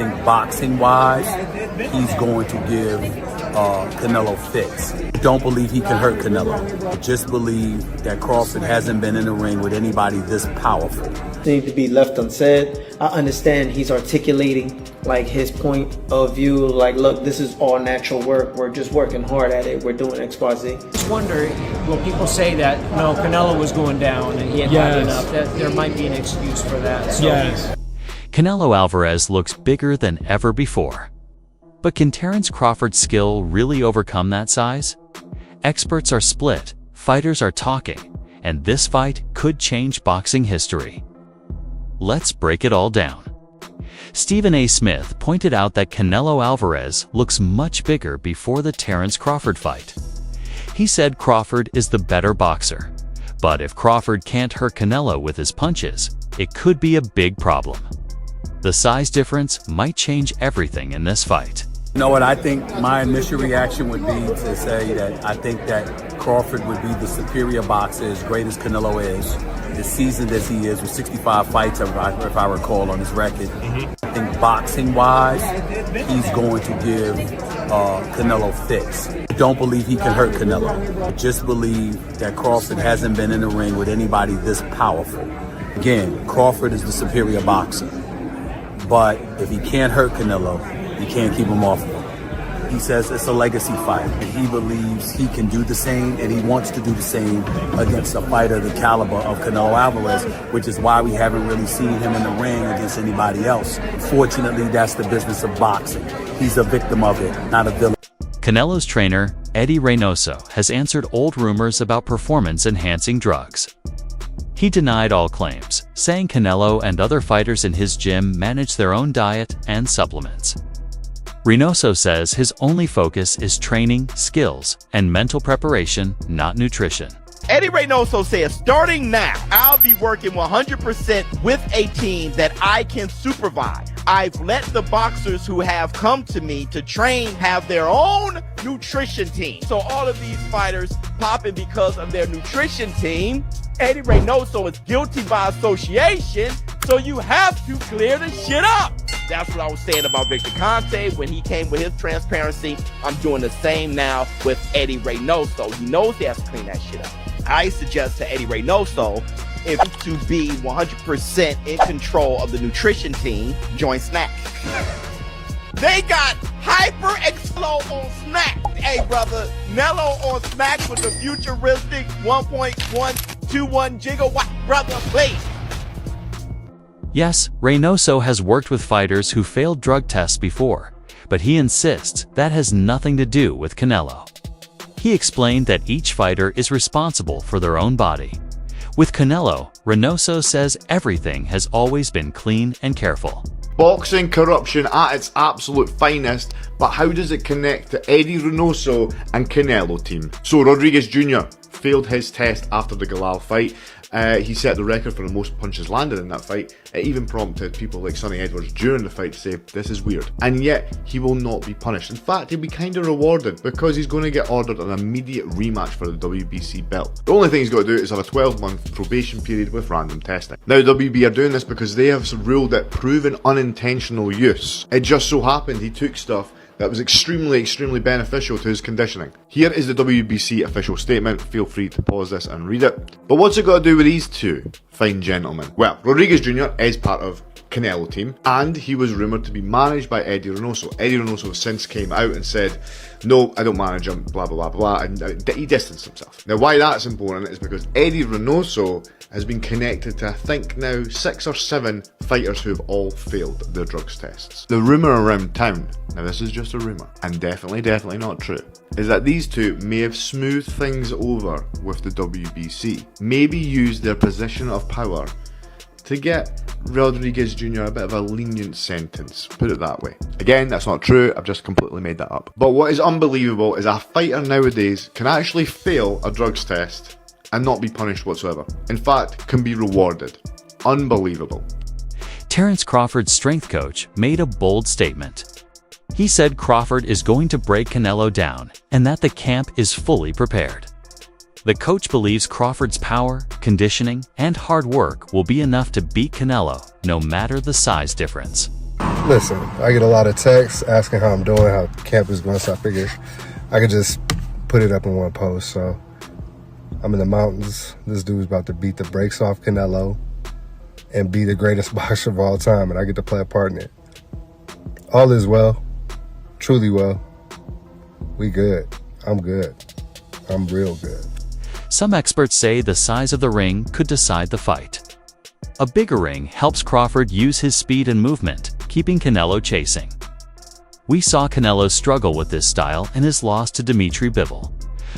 think boxing-wise, he's going to give Canelo fits. Don't believe he can hurt Canelo. Just believe that Crawford hasn't been in the ring with anybody this powerful. Need to be left unsaid. I understand he's articulating like his point of view, like, look, this is all natural work. We're just working hard at it. We're doing X, Y, Z. Just wonder, will people say that, no, Canelo was going down and he had had enough? That there might be an excuse for that. So. Yes. Canelo Alvarez looks bigger than ever before. But can Terence Crawford's skill really overcome that size? Experts are split, fighters are talking, and this fight could change boxing history. Let's break it all down. Stephen A. Smith pointed out that Canelo Alvarez looks much bigger before the Terence Crawford fight. He said Crawford is the better boxer, but if Crawford can't hurt Canelo with his punches, it could be a big problem. The size difference might change everything in this fight. You know what, I think my initial reaction would be to say that I think that Crawford would be the superior boxer, as great as Canelo is, as seasoned as he is, with 65 fights, if I recall, on his record. I think boxing-wise, he's going to give Canelo fits. Don't believe he can hurt Canelo. Just believe that Crawford hasn't been in the ring with anybody this powerful. Again, Crawford is the superior boxer. But if he can't hurt Canelo, he can't keep him off him. He says it's a legacy fight, and he believes he can do the same, and he wants to do the same against a fighter the caliber of Canelo Alvarez, which is why we haven't really seen him in the ring against anybody else. Fortunately, that's the business of boxing. He's a victim of it, not a villain. Canelo's trainer, Eddie Reynoso, has answered old rumors about performance-enhancing drugs. He denied all claims, saying Canelo and other fighters in his gym manage their own diet and supplements. Reynoso says his only focus is training, skills, and mental preparation, not nutrition. Eddie Reynoso says, starting now, I'll be working 100% with a team that I can supervise. I've let the boxers who have come to me to train have their own nutrition team. So all of these fighters popping because of their nutrition team. Eddie Reynoso is guilty by association, so you have to clear the shit up. That's what I was saying about Victor Conte when he came with his transparency. I'm doing the same now with Eddie Reynoso. He knows he has to clean that shit up. I suggest to Eddie Reynoso, if to be 100% in control of the nutrition team, join Snack. They got Hyper Exflo on Snack. Hey, brother, Nello on Snack with the futuristic 1.121 gigawatt, brother, please. Yes, Reynoso has worked with fighters who failed drug tests before, but he insists that has nothing to do with Canelo. He explained that each fighter is responsible for their own body. With Canelo, Reynoso says everything has always been clean and careful. Boxing corruption at its absolute finest, but how does it connect to Eddie Reynoso and Canelo team? So Rodriguez Jr. failed his test after the Galal fight. He set the record for the most punches landed in that fight. It even prompted people like Sonny Edwards during the fight to say, this is weird. And yet, he will not be punished. In fact, he'll be kind of rewarded because he's going to get ordered an immediate rematch for the WBC belt. The only thing he's got to do is have a 12-month probation period with random testing. Now, WB are doing this because they have ruled that proven unintentional use. It just so happened he took stuff that was extremely beneficial to his conditioning. Here is the WBC official statement. Feel free to pause this and read it. But what's it got to do with these two fine gentlemen? Well, Rodriguez Jr. is part of Canelo team, and he was rumoured to be managed by Eddie Reynoso. Eddie Reynoso since came out and said, no, I don't manage him, blah, blah, blah, blah, and he distanced himself. Now, why that's important is because Eddie Reynoso has been connected to, I think now, 6 or 7 fighters who have all failed their drugs tests. The rumour around town, now this is just a rumour, and definitely not true, is that these two may have smoothed things over with the WBC, maybe used their position of power to get Rodriguez Jr. a bit of a lenient sentence, put it that way. Again, that's not true, I've just completely made that up. But what is unbelievable is a fighter nowadays can actually fail a drugs test and not be punished whatsoever. In fact, can be rewarded. Unbelievable. Terence Crawford's strength coach made a bold statement. He said Crawford is going to break Canelo down and that the camp is fully prepared. The coach believes Crawford's power, conditioning, and hard work will be enough to beat Canelo, no matter the size difference. Listen, I get a lot of texts asking how I'm doing, how camp is going, so I figured I could just put it up in one post. So I'm in the mountains. This dude's about to beat the brakes off Canelo and be the greatest boxer of all time, and I get to play a part in it. All is well, truly well. We good. I'm good. I'm real good. Some experts say the size of the ring could decide the fight. A bigger ring helps Crawford use his speed and movement, keeping Canelo chasing. We saw Canelo struggle with this style in his loss to Dimitri Bivol.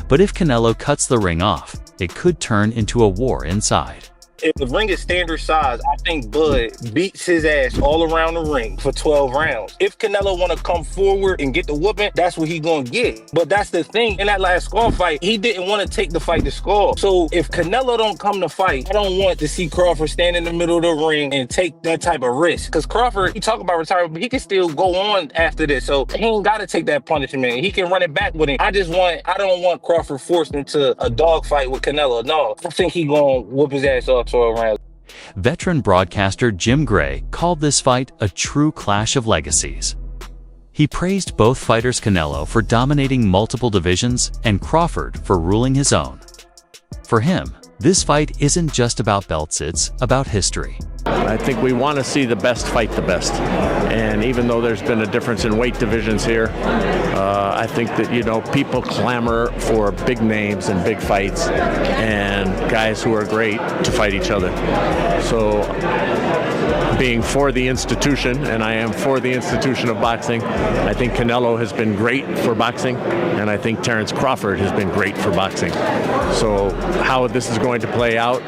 But if Canelo cuts the ring off, it could turn into a war inside. If the ring is standard size, I think Bud beats his ass all around the ring for 12 rounds. If Canelo want to come forward and get the whooping, that's what he gonna get. But that's the thing. In that last Skull fight, he didn't want to take the fight to Skull. So if Canelo don't come to fight, I don't want to see Crawford stand in the middle of the ring and take that type of risk. Because Crawford, he talk about retirement, but he can still go on after this. So he ain't got to take that punishment. He can run it back with him. I don't want Crawford forced into a dog fight with Canelo. No, I think he gonna whoop his ass off. Veteran broadcaster Jim Gray called this fight a true clash of legacies. He praised both fighters, Canelo for dominating multiple divisions and Crawford for ruling his own. For him, this fight isn't just about belts, it's about history. I think we want to see the best fight the best. And even though there's been a difference in weight divisions here, I think that, people clamor for big names and big fights and guys who are great to fight each other. So being for the institution, and I am for the institution of boxing, I think Canelo has been great for boxing, and I think Terence Crawford has been great for boxing. So how this is going to play out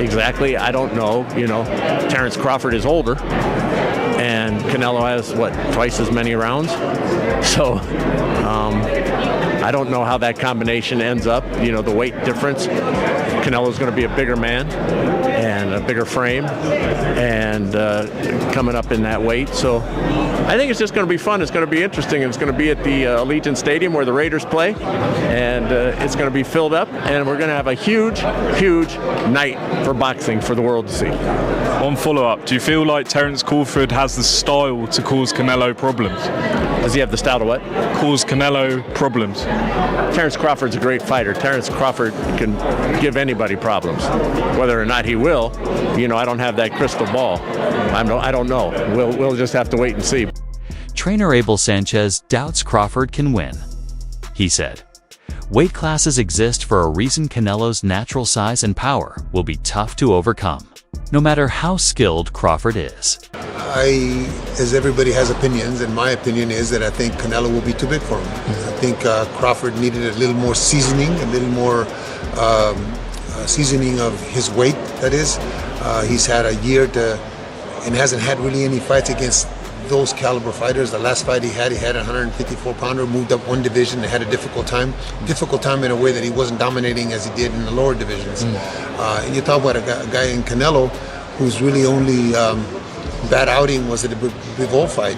exactly, I don't know. Terence Crawford is older, and Canelo has, twice as many rounds? So, I don't know how that combination ends up, the weight difference. Canelo's going to be a bigger man and a bigger frame and coming up in that weight. So I think it's just going to be fun. It's going to be interesting. It's going to be at the Allegiant Stadium where the Raiders play, and it's going to be filled up, and we're going to have a huge, huge night for boxing for the world to see. On follow-up, do you feel like Terence Crawford has the style to cause Canelo problems? Does he have the style to what? Cause Canelo problems. Terence Crawford's a great fighter. Terence Crawford can give anybody problems. Whether or not he will, I don't have that crystal ball. I don't know. We'll just have to wait and see. Trainer Abel Sanchez doubts Crawford can win. He said, "Weight classes exist for a reason. Canelo's natural size and power will be tough to overcome, no matter how skilled Crawford is." As everybody has opinions, and my opinion is that I think Canelo will be too big for him. I think Crawford needed a little more seasoning, a little more seasoning of his weight, that is. He's had a year and hasn't had really any fights against those caliber fighters. The last fight he had a 154-pounder, moved up one division and had a difficult time in a way that he wasn't dominating as he did in the lower divisions. And you talk about a guy in Canelo whose really only bad outing was at the Bivol fight.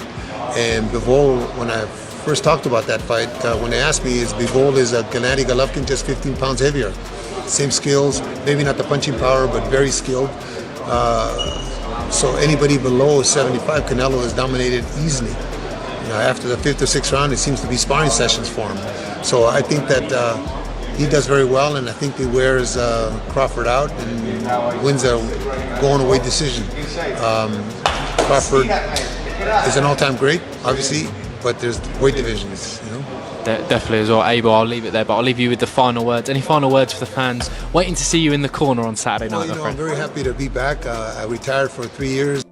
And Bivol, when I first talked about that fight, when they asked me, Bivol is a Gennady Golovkin, just 15 pounds heavier. Same skills, maybe not the punching power, but very skilled. So anybody below 75, Canelo is dominated easily. After the 5th or 6th round, it seems to be sparring sessions for him. So I think that he does very well, and I think he wears Crawford out and wins a going-away decision. Crawford is an all-time great, obviously, but there's weight divisions, Definitely as well. Abel, I'll leave it there, but I'll leave you with the final words. Any final words for the fans waiting to see you in the corner on Saturday night? I'm very happy to be back. I retired for 3 years.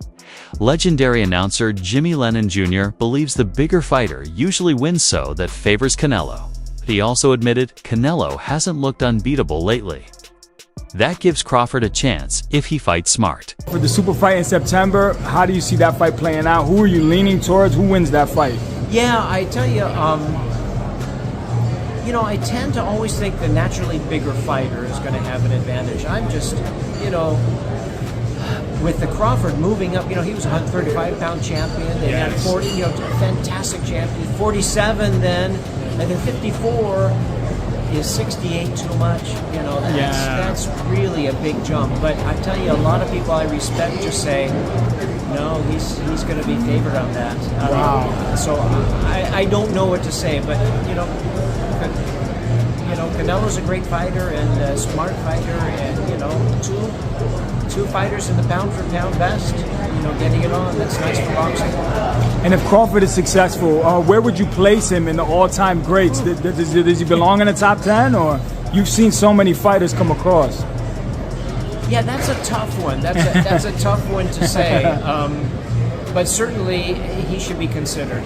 Legendary announcer Jimmy Lennon Jr. believes the bigger fighter usually wins, so that favors Canelo. He also admitted Canelo hasn't looked unbeatable lately. That gives Crawford a chance if he fights smart. For the super fight in September, how do you see that fight playing out? Who are you leaning towards? Who wins that fight? Yeah, I tell you, I tend to always think the naturally bigger fighter is going to have an advantage. I'm just, with the Crawford moving up, he was a 135-pound champion. They had 40, fantastic champion. 47 then, and then 54 is 68 too much. That's really a big jump. But I tell you, a lot of people I respect just say, No, he's going to be favored on that. Wow. So I don't know what to say, but Canelo's a great fighter and a smart fighter, and two fighters in the pound for pound best. Getting it on. That's nice for boxing. And if Crawford is successful, where would you place him in the all-time greats? Does he belong in the top 10, or you've seen so many fighters come across? Yeah, that's a tough one. That's a tough one to say. But certainly he should be considered.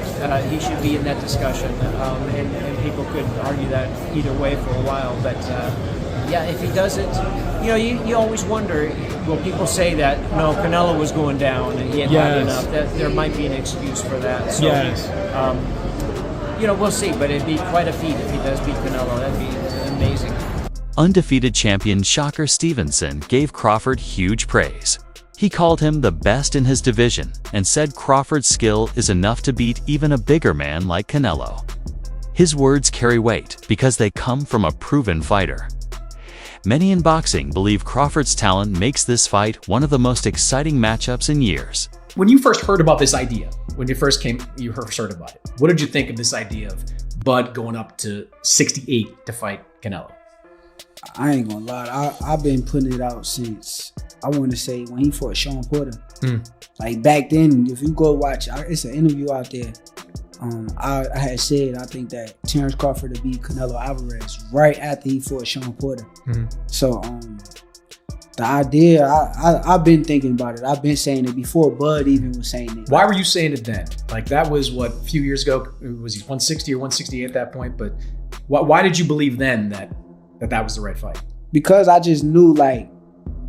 He should be in that discussion, and people could argue that either way for a while. But yeah, if he does it, you always wonder, will people say that, no, Canelo was going down and he hadn't had enough? That there might be an excuse for that. So, we'll see. But it'd be quite a feat if he does beat Canelo. That'd be amazing. Undefeated champion Shocker Stevenson gave Crawford huge praise. He called him the best in his division and said Crawford's skill is enough to beat even a bigger man like Canelo. His words carry weight because they come from a proven fighter. Many in boxing believe Crawford's talent makes this fight one of the most exciting matchups in years. When you first heard about this idea, when you first heard about it, what did you think of this idea of Bud going up to 68 to fight Canelo? I ain't gonna lie, I've been putting it out since, I want to say, when he fought Sean Porter. Like back then, if you go watch, it's an interview out there. I had said I think that Terence Crawford would beat Canelo Alvarez right after he fought Sean Porter. So the idea, I've been thinking about it. I've been saying it before Bud even was saying it. Why were you saying it then? Like that was what, a few years ago? Was he 160 or 168 at that point? But why did you believe then that was the right fight? Because I just knew, like,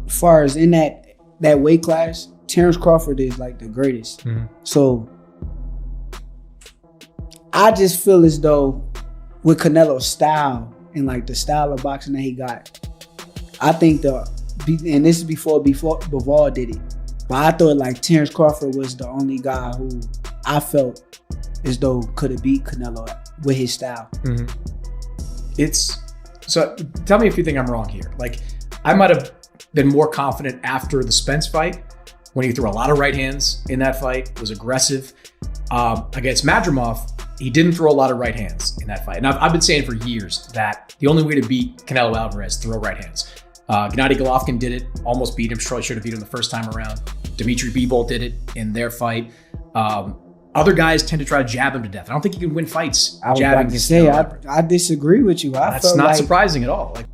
as far as in that weight class, Terence Crawford is like the greatest. So I just feel as though with Canelo's style and like the style of boxing that he got, I think and this is before Bivol did it, but I thought like Terence Crawford was the only guy who I felt as though could have beat Canelo with his style. So tell me if you think I'm wrong here. Like, I might have been more confident after the Spence fight when he threw a lot of right hands in that fight, was aggressive. Against Madrimov, he didn't throw a lot of right hands in that fight. And I've been saying for years that the only way to beat Canelo Alvarez is throw right hands. Gennady Golovkin did it, almost beat him, should have beat him the first time around. Dmitry Bivol did it in their fight. Other guys tend to try to jab him to death. I don't think you can win fights. I was about to say, I disagree with you. That's not surprising at all. Like,